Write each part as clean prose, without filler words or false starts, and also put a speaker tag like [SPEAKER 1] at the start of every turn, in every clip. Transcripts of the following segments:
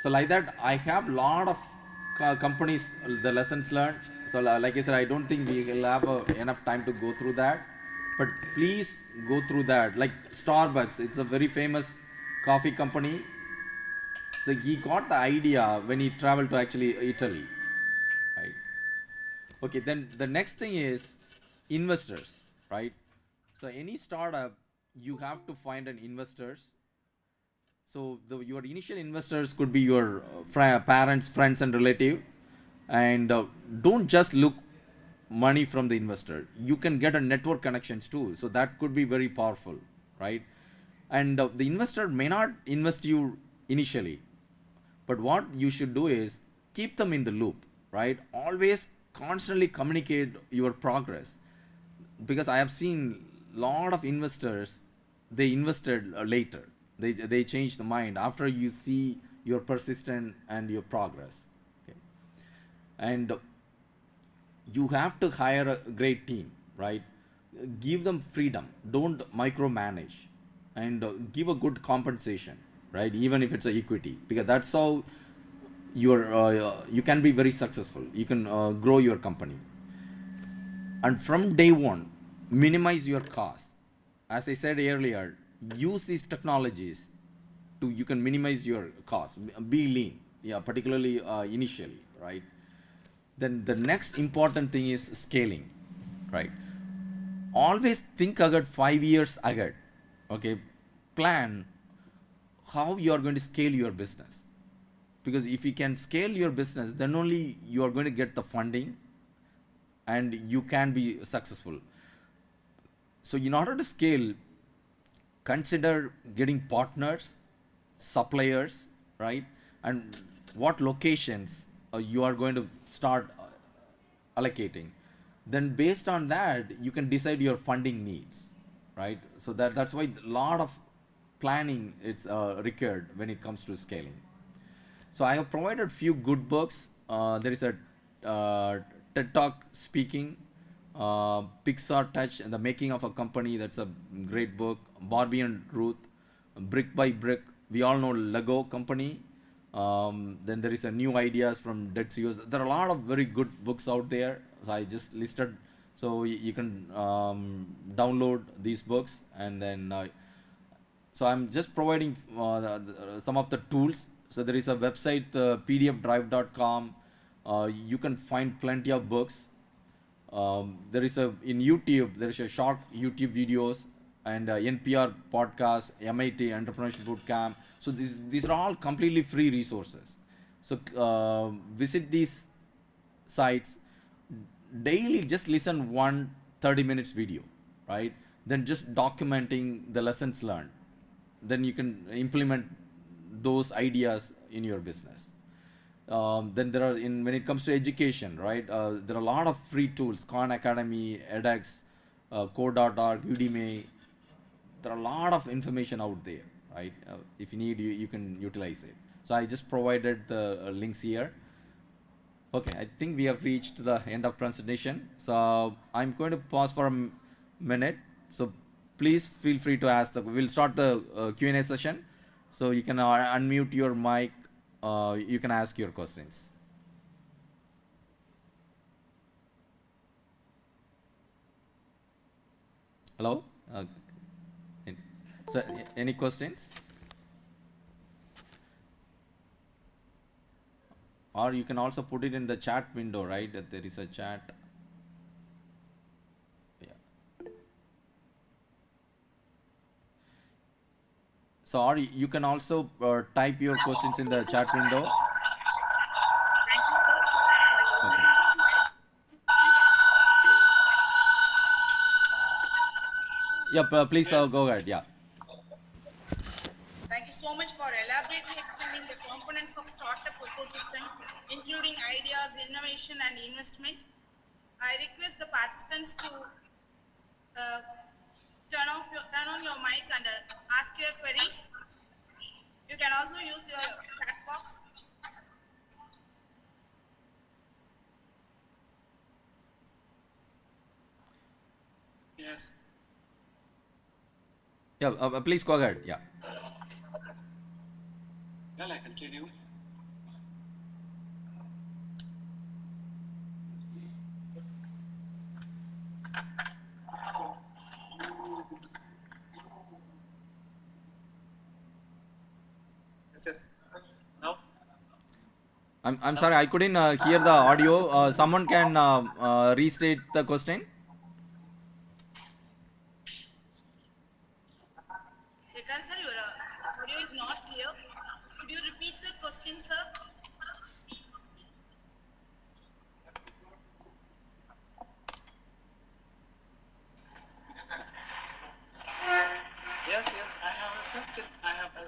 [SPEAKER 1] So like that, I have lot of companies, the lessons learned. So like I said, I don't think we will have enough time to go through that. But please go through that. Like Starbucks, it's a very famous coffee company. So he got the idea when he traveled to actually Italy, right? Okay, then the next thing is investors, right? So any startup, you have to find an investors. So your initial investors could be your parents, friends, and relative, and don't just look money from the investor. You can get a network connections too. So that could be very powerful, right? And the investor may not invest you initially, but what you should do is keep them in the loop, right? Always constantly communicate your progress, because I have seen lot of investors, they invested later. They change the mind after you see your persistent and your progress. Okay, and you have to hire a great team, right? Give them freedom. Don't micromanage, and give a good compensation, right? Even if it's a equity, because that's how you can be very successful. You can grow your company, and from day one, minimize your costs. As I said earlier, use these technologies to you can minimize your costs. Be lean, yeah, particularly initially, right? Then the next important thing is scaling, right? Always think ahead, 5 years ahead. Okay, plan how you are going to scale your business, because if you can scale your business, then only you are going to get the funding and you can be successful. So in order to scale, consider getting partners, suppliers, right? And what locations you are going to start allocating. Then based on that, you can decide your funding needs, right? So that's why a lot of planning is required when it comes to scaling. So I have provided few good books. There is a TED Talk speaking, Pixar Touch, and the Making of a Company. That's a great book. Barbie and Ruth, Brick by Brick. We all know Lego Company. Then there is a New Ideas from Dead CEOs. There are a lot of very good books out there. So I just listed. So you can download these books, and then so I'm just providing some of the tools. So there is a website, pdfdrive.com. You can find plenty of books. There is a in YouTube. There is a short YouTube videos and NPR podcast, MIT Entrepreneurship Bootcamp. So these are all completely free resources. So visit these sites daily. Just listen 30 minutes video, right? Then just documenting the lessons learned, then you can implement those ideas in your business. Then there are when it comes to education, right? There are a lot of free tools: Khan Academy, edX, Code.org, Udemy. There are a lot of information out there, right? If you need, you can utilize it. So I just provided the links here. Okay, I think we have reached the end of presentation. So I'm going to pause for a minute. So please feel free to ask. We'll start the Q&A session. So you can unmute your mic. You can ask your questions. Hello? So any questions? Or you can also put it in the chat window, right? That there is a chat. Yeah. So or you can also type your questions in the chat window. Okay. Yeah, please go ahead. Yeah.
[SPEAKER 2] Thank you so much for elaborately explaining the components of startup ecosystem, including ideas, innovation, and investment. I request the participants to turn on your mic and ask your queries. You can also use your chat box.
[SPEAKER 3] Yes.
[SPEAKER 1] Yeah, please go ahead. Yeah.
[SPEAKER 3] Well, I continue. Yes, yes. No?
[SPEAKER 1] I'm sorry, I couldn't hear the audio. Someone can restate the question.
[SPEAKER 2] Vikas sir, your audio is not clear. Could you repeat the question, sir?
[SPEAKER 3] Yes, yes. I have a question. I have a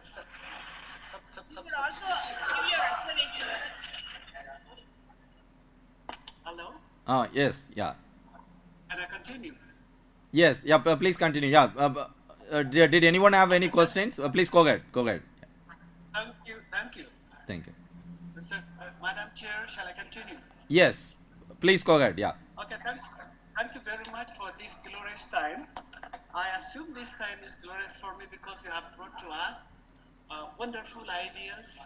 [SPEAKER 2] You could also give your observations.
[SPEAKER 3] Hello?
[SPEAKER 1] Yes, yeah.
[SPEAKER 3] Can I continue?
[SPEAKER 1] Yes, yeah, please continue. Yeah. Did anyone have any questions? Please go ahead. Go ahead.
[SPEAKER 3] Thank you. Thank you.
[SPEAKER 1] Thank you.
[SPEAKER 3] Mr. Madam Chair, shall I continue?
[SPEAKER 1] Yes, please go ahead. Yeah.
[SPEAKER 3] Okay, thank you very much for this glorious time. I assume this time is glorious for me because you have brought to us wonderful ideas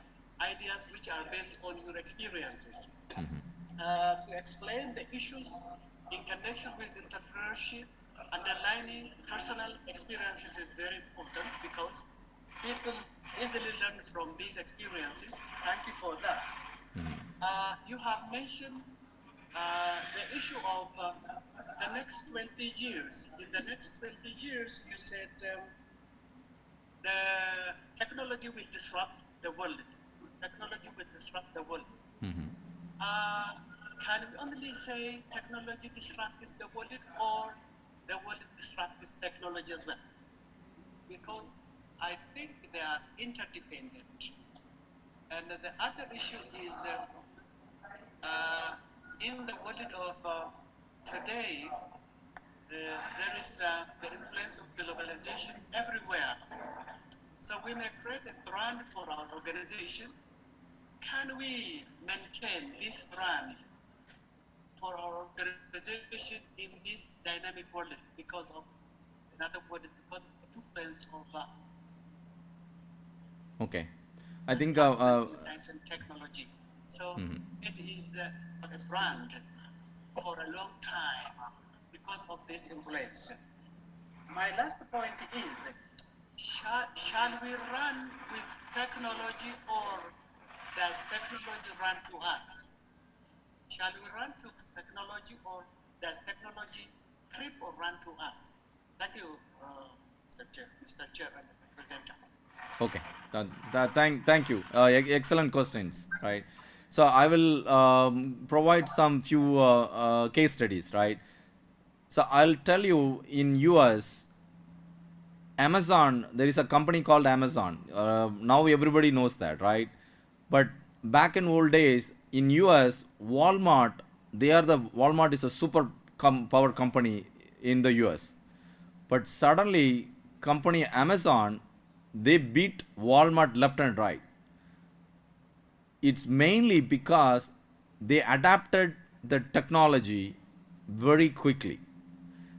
[SPEAKER 3] which are based on your experiences. To explain the issues in connection with entrepreneurship, underlining personal experiences is very important because people easily learn from these experiences. Thank you for that. You have mentioned the issue of the next 20 years. In the next 20 years, you said the technology will disrupt the world. Technology will disrupt the world. Can we only say technology disrupts the world or the world disrupts technology as well? Because I think they are interdependent. And the other issue is in the world of today, there is the influence of globalization everywhere. So we may create a brand for our organization. Can we maintain this brand for our organization in this dynamic world because of, in other words, because of the influence of
[SPEAKER 1] Okay. I think
[SPEAKER 3] science and technology. So it is a brand for a long time because of this influence. My last point is, shall we run with technology or does technology run to us? Shall we run to technology or does technology creep or run to us? Thank you, Mr. Chair and Presenter.
[SPEAKER 1] okay. Thank you. Excellent questions, right? So I will provide some few case studies, right? So I'll tell you in US, Amazon, there is a company called Amazon. Now everybody knows that, right? But back in old days, in US, Walmart is a super power company in the US. But suddenly, company Amazon, they beat Walmart left and right. It's mainly because they adapted the technology very quickly.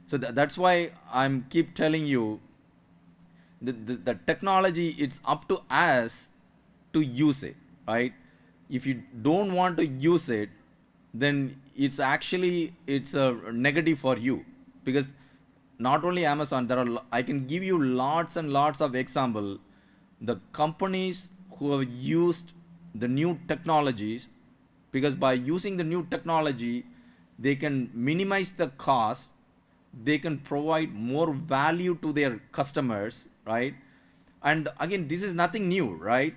[SPEAKER 1] So that's why I'm keep telling you the technology, it's up to us to use it, right? If you don't want to use it, then it's a negative for you, because not only Amazon, I can give you lots and lots of example. The companies who have used the new technologies, because by using the new technology, they can minimize the cost, they can provide more value to their customers, right? And again, this is nothing new, right?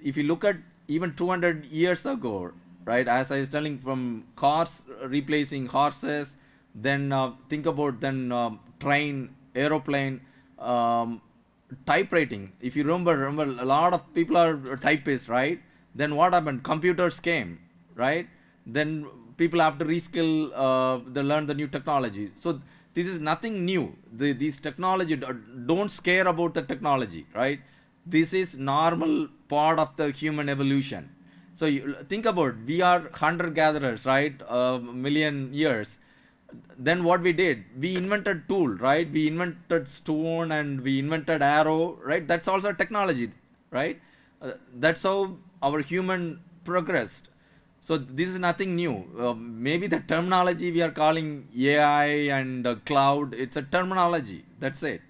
[SPEAKER 1] If you look at even 200 years ago, right, as I was telling, from cars replacing horses, then think about then train, aeroplane, typewriting. If you remember, a lot of people are typists, right? Then what happened? Computers came, right? Then people have to reskill, they learn the new technology. So this is nothing new. These technology, don't scare about the technology, right? This is normal part of the human evolution. So you think about, we are hunter gatherers, right? Million years. Then what we did, we invented tool, right? We invented stone and we invented arrow, right? That's also technology, right? That's how our human progressed. So this is nothing new. Maybe the terminology we are calling AI and cloud, it's a terminology. That's it.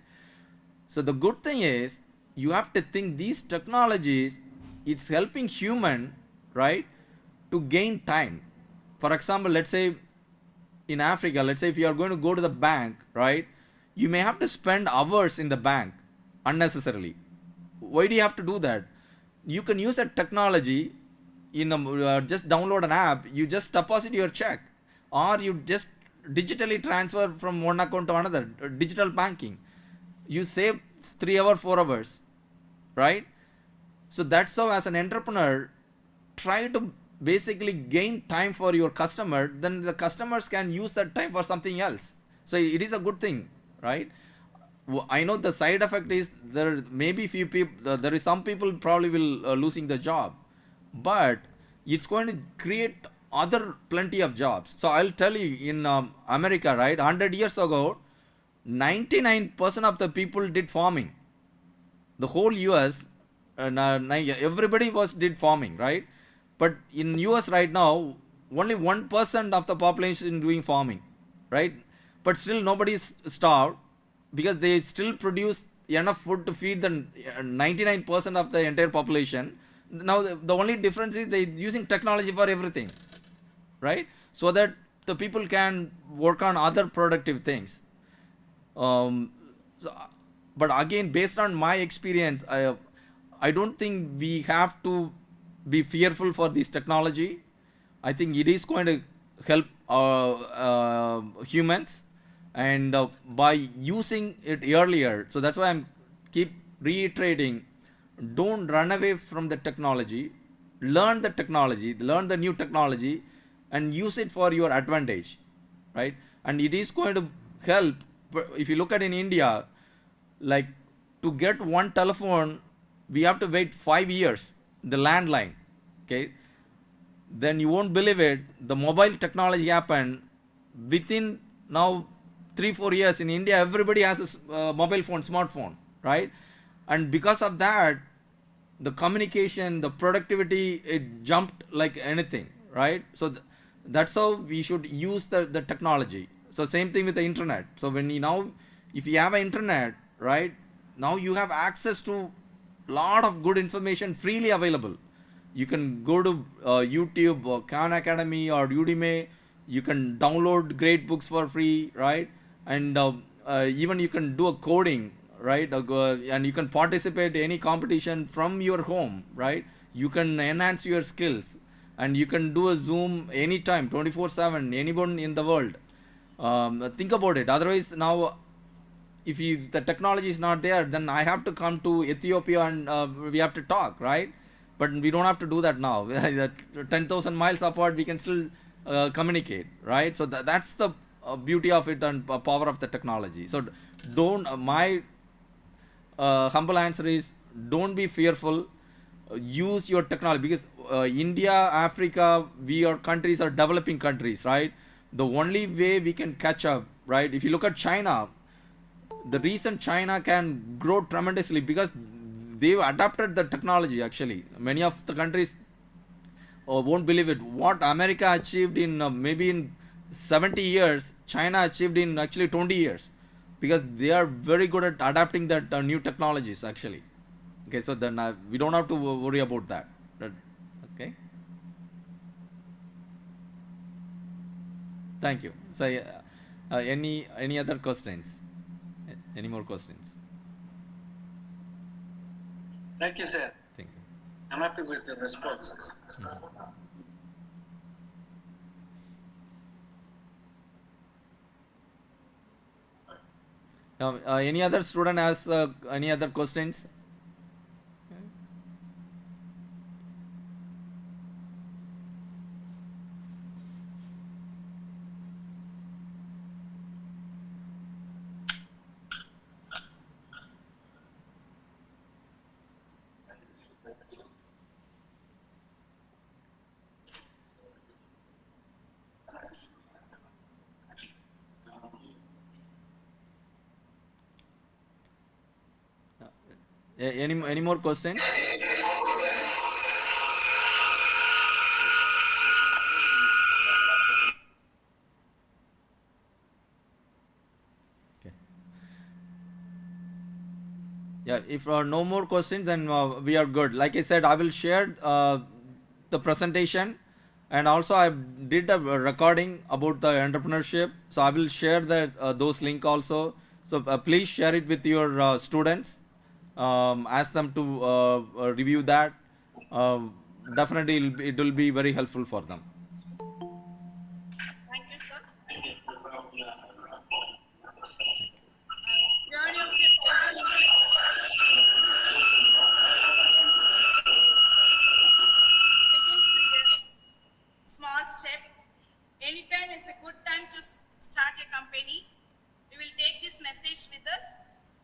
[SPEAKER 1] So the good thing is you have to think these technologies, it's helping human, right, to gain time. For example, let's say in Africa, let's say if you are going to go to the bank, right, you may have to spend hours in the bank unnecessarily. Why do you have to do that? You can use a technology in just download an app, you just deposit your check, or you just digitally transfer from one account to another, digital banking. You save 3 hours, 4 hours, right? So that's how, as an entrepreneur, try to basically gain time for your customer, then the customers can use that time for something else. So it is a good thing, right? I know the side effect is there may be few people, there is some people probably will losing the job, but it's going to create other plenty of jobs. So I'll tell you, in America, right, 100 years ago, 99% of the people did farming. The whole US, everybody was did farming, right? But in US right now, only 1% of the population is doing farming, right? But still nobody is starved because they still produce enough food to feed the 99% of the entire population. Now the only difference is they using technology for everything, right? So that the people can work on other productive things. So, but again, based on my experience, I don't think we have to be fearful for this technology. I think it is going to help humans, and by using it earlier. So that's why I'm keep reiterating, don't run away from the technology, learn the technology, learn the new technology, and use it for your advantage, right? And it is going to help. If you look at in India, like, to get one telephone, we have to wait 5 years, the landline, okay? Then you won't believe it, the mobile technology happened within now 3-4 years. In India, everybody has a mobile phone, smartphone, right? And because of that, the communication, the productivity, it jumped like anything, right? So that's how we should use the technology. So same thing with the internet. So when you now, if you have an internet, right, now you have access to lot of good information freely available. You can go to YouTube or Khan Academy or Udemy. You can download great books for free, right? And even you can do a coding, right? And you can participate in any competition from your home, right? You can enhance your skills, and you can do a Zoom anytime, 24/7, anyone in the world. Think about it. Otherwise, now, if the technology is not there, then I have to come to Ethiopia and we have to talk, right? But we don't have to do that now. 10,000 miles apart, we can still communicate, right? So that's the beauty of it and power of the technology. So don't, my humble answer is, don't be fearful. Use your technology, because India, Africa, our countries are developing countries, right? The only way we can catch up, right? If you look at China, the reason China can grow tremendously because they've adapted the technology. Actually, many of the countries won't believe it. What America achieved in maybe in 70 years, China achieved in actually 20 years, because they are very good at adapting that new technologies actually. Okay, so then we don't have to worry about that. Okay. Thank you. So any other questions? Any more questions?
[SPEAKER 3] Thank you, sir.
[SPEAKER 1] Thank you.
[SPEAKER 3] I'm happy with the responses.
[SPEAKER 1] Any other student has any other questions? Any more questions? Yeah, if no more questions, then we are good. Like I said, I will share the presentation, and also I did a recording about the entrepreneurship. So I will share that those link also. So please share it with your students. Ask them to review that. Definitely, it will be very helpful for them.
[SPEAKER 2] Thank you, sir. Journey of a person begins with a small step. Anytime is a good time to start a company. We will take this message with us.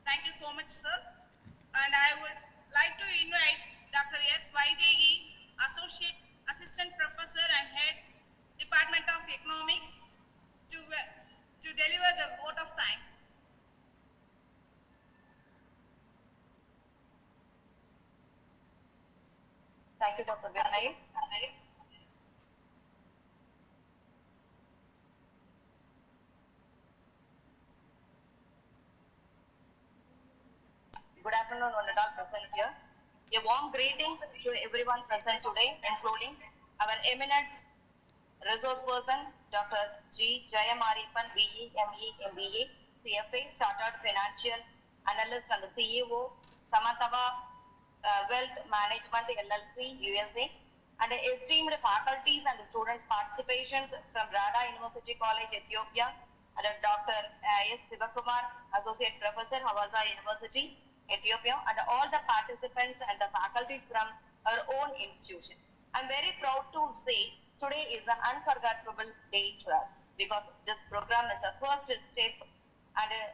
[SPEAKER 2] Thank you so much, sir. And I would like to invite Dr. S. Vaidegi, Associate Assistant Professor and Head Department of Economics, to deliver the vote of thanks.
[SPEAKER 4] Thank you, Dr. Vinay. Good afternoon, one and all present here. A warm greetings to everyone present today, including our eminent resource person, Dr. G.Jeyamariappan, B.E., M.E., M.B.A, CFA, Chartered Financial Analyst and CEO, Samatva Wealth Management LLC, USA, and esteemed faculties and students participation from Radha University College, Ethiopia, and Dr. S. Sivakumar, Associate Professor, Hawassa University, Ethiopia, and all the participants and the faculties from our own institution. I'm very proud to say today is an unforgettable day to us because this program is the first step and a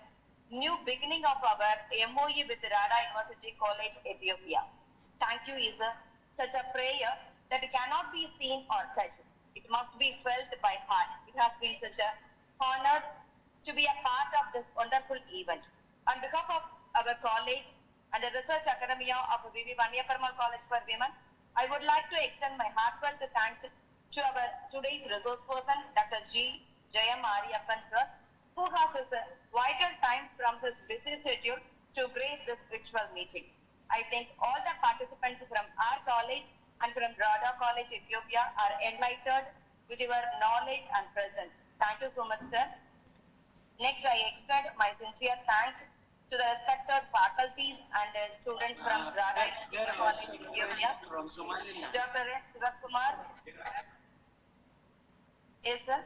[SPEAKER 4] new beginning of our MOE with Radha University College, Ethiopia. Thank you is such a prayer that cannot be seen or touched. It must be felt by heart. It has been such an honor to be a part of this wonderful event. On behalf of our college and the Research Academy of V.V. Vaniyaperumal College for Women, I would like to extend my heartfelt thanks to our today's resource person, Dr. G.Jeyamariappan sir, who has his vital time from his busy schedule to grace this virtual meeting. I think all the participants from our college and from Radha College, Ethiopia are enlightened with your knowledge and presence. Thank you so much, sir. Next, I extend my sincere thanks to the respected faculties and students from Radha College, Ethiopia.
[SPEAKER 3] From Somaliland.
[SPEAKER 4] Dr. S. Sivakumar. Yes, sir.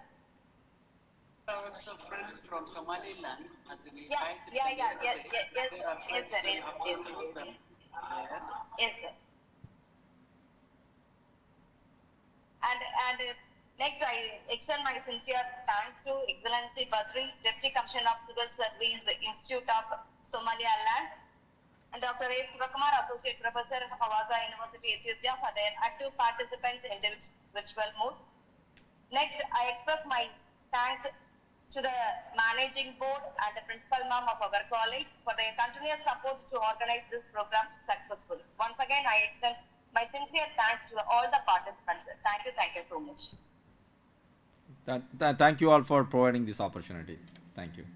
[SPEAKER 3] Also friends from Somaliland, as we
[SPEAKER 4] Yeah,
[SPEAKER 3] invited
[SPEAKER 4] yeah,
[SPEAKER 3] them
[SPEAKER 4] yeah, yes,
[SPEAKER 3] yesterday.
[SPEAKER 4] yes, yes,
[SPEAKER 3] They are
[SPEAKER 4] yes,
[SPEAKER 3] friends,
[SPEAKER 4] sir,
[SPEAKER 3] so you
[SPEAKER 4] yes,
[SPEAKER 3] have
[SPEAKER 4] yes,
[SPEAKER 3] to know
[SPEAKER 4] yes,
[SPEAKER 3] them. Yes.
[SPEAKER 4] yes, sir. And next, I extend my sincere thanks to Excellency Badri, Deputy Commissioner of Civil Service, Institute of Somaliland, and Dr. A. Sivakumar, Associate Professor, Hawassa University, Ethiopia, for their active participants in the virtual mode. Next, I express my thanks to the managing board and the principal ma'am of our college for their continuous support to organize this program successfully. Once again, I extend my sincere thanks to all the participants. Thank you so much.
[SPEAKER 1] Thank you all for providing this opportunity. Thank you.